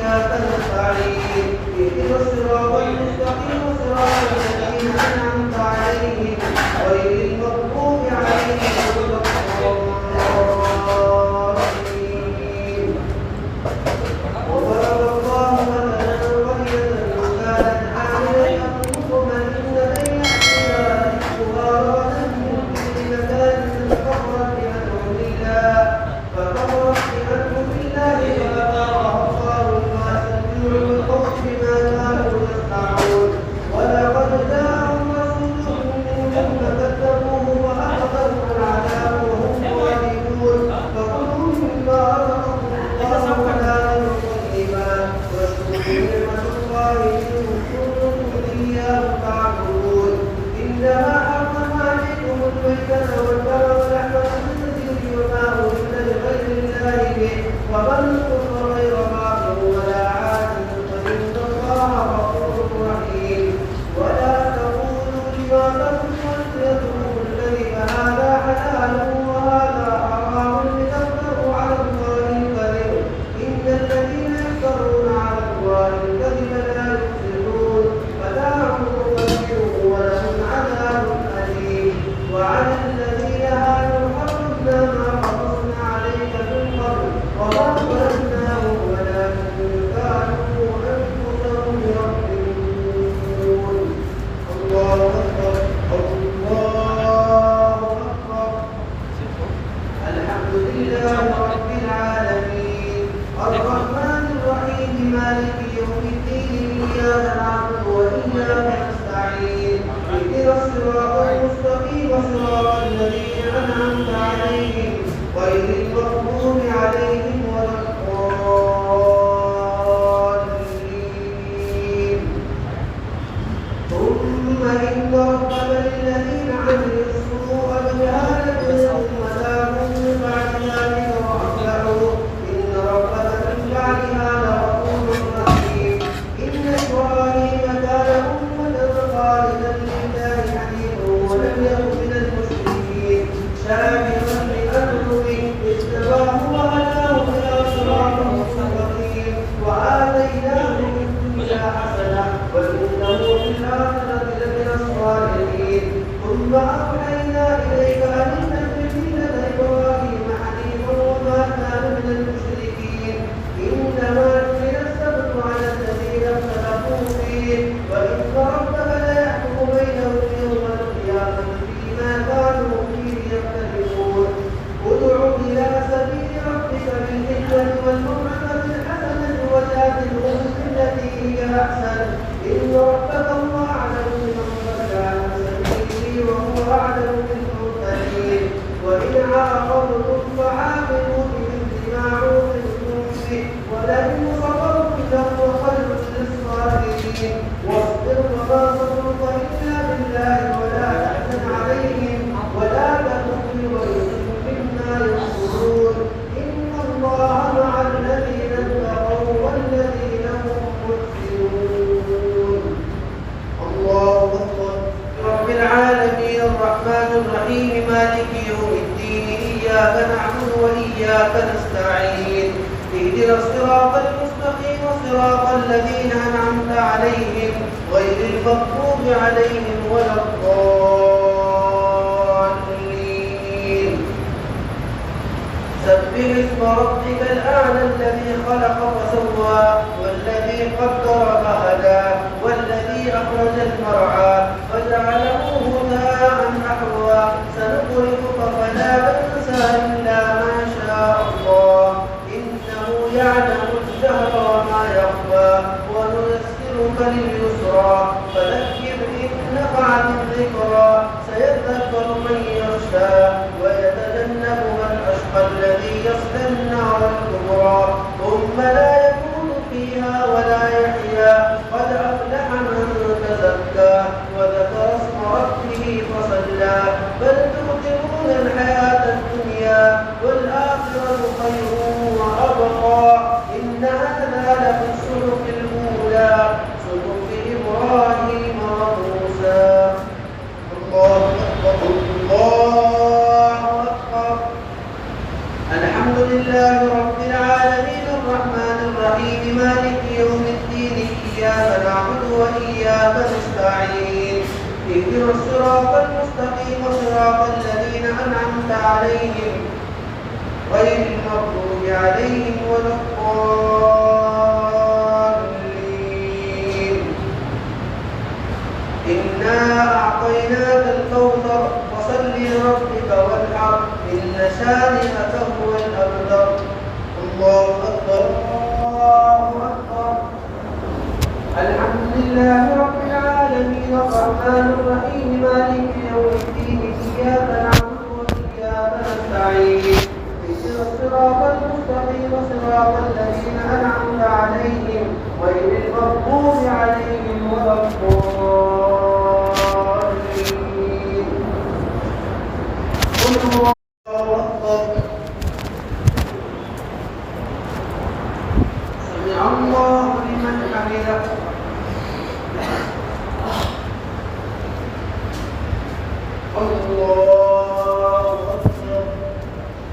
وإياك نستعين اهدنا الصراط المستقيم صراط الذين أنعمت عليهم غير المغضوب عليهم ولا الضالين. وضرب الله مثلا قرية كانت آمنة مطمئنة يأتيها رزقها رغدا من كل مكان فكفرت بأنعم الله فأذاقها الله لباس الجوع والخوف بما كانوا يصنعون. ولقد جاءهم رسول منهم فكذبوه فأخذهم العذاب وهم ظالمون. فكلوا مما رزقكم الله حلالا طيبا واشكروا نعمة الله إن كنتم إياه تعبدون. إنما حرم عليكم الميتة والدم ولحم الخنزير وما أهل لغير الله به ومن اضطر غير باغ ولا عاد فإن الله غفور رحيم. ولا تقولوا لما تصف ألسنتكم الكذب هذا حلال وهذا حرام لتفتروا على الله الكذب إن الذين يفترون على الله الكذب لا يفلحون. فدعوا قليل ولهم عذاب أليم. وعلى الذين هادوا حرمنا ما قصصنا عليك من قبل وما ظلمناهم ولكن كانوا أنفسهم يظلمون. الله أكبر الله أكبر. الحمد لله رب العالمين الرحمن الرحيم مالك يوم الدين إياك نعبد وإياك نستعين اهدنا الصراط المستقيم صراط الذين أنعمت عليهم غير المغضوب عليهم ولا الضالين. ثم إن ربك للذين عملوا السوء بجهالة ثم تابوا من بعد ذلك وأصلحوا إن ربك من بعدها لغفور رحيم. إن إبراهيم كان أمة قانتا لله حنيفا ولم يكن من المشركين شاكرا لأنعمه اجتباه وهداه إلى صراط مستقيم وآتيناه من الدنيا حسنة وإنه في الآخرة لمن الصالحين. ثم أوحينا إليك أن اتبع ملة إبراهيم حنيفا وما كان من المشركين. إنما جعل السبت على الذين اختلفوا فيه وإن ربك ليحكم بينهم يوم القيامة فيما كانوا فيه يختلفون. ادع إلى سبيل ربك بالحكمة والموعظة الحسنة وجادلهم بالتي هي أحسن إن ربك هو أعلم بمن ضل عن سبيله وهو أعلم بالمهتدين. وإن عاقبتم فعاقبوا بمثل ما عوقبتم به ولئن صبرتم لهو خير للصابرين. واصبر وما صبرك إلا بالله ولا تحزن عليهم ولا تكن في ضيق مما يمكرون. إن الله مع الذين اتقوا والذين هم محسنون. الله أكبر. رب العالمين الرحمن الرحيم مالك يوم الدين إياك نعبد وإياك نستعين اهدنا الصراط المستقيم صراط الذين أنعمت عليهم غير المغضوب عليهم ولا الضالين. سبح اسم ربك الأعلى الذي خلق فسوى والذي قدر فهدى والذي أخرج المرعى فجعله غثاء أحوى. سنقرئك فلا تنسى إلا ما شاء الله إنه يعلم الجهر وما يخفى. ونيسرك لليسرى فذكر إن نفعت الذكرى سيذكر من يخشى ويتجنبها الأشقى الذي يصلى النار الكبرى ثم لا يكون فيها ولا يحيا. قد أفلح من تزكى وذكر اسم ربه فصلى. بل تؤثرون الحياة الدنيا والآخرة خير وأبقى. إن هذا لفي الصحف الأولى صحف إبراهيم وموسى. الله أكبر الله أكبر. الحمد لله اهدنا الصراط المستقيم صراط الذين أنعمت عليهم غير المغضوب عليهم ولا الضالين. إنا أعطيناك الكوثر فصل لربك وانحر إن شانئك هو الأبتر. الله أكبر الله أكبر. الحمد لله رب العالمين الرحمن الرحيم مالك يوم الدين إياك نعبد وإياك نستعين اهدنا الصراط المستقيم صراط الذين أنعمت عليهم غير المغضوب عليهم ولا الضالين. قل هو الله أكبر. سمع الله لمن حمده.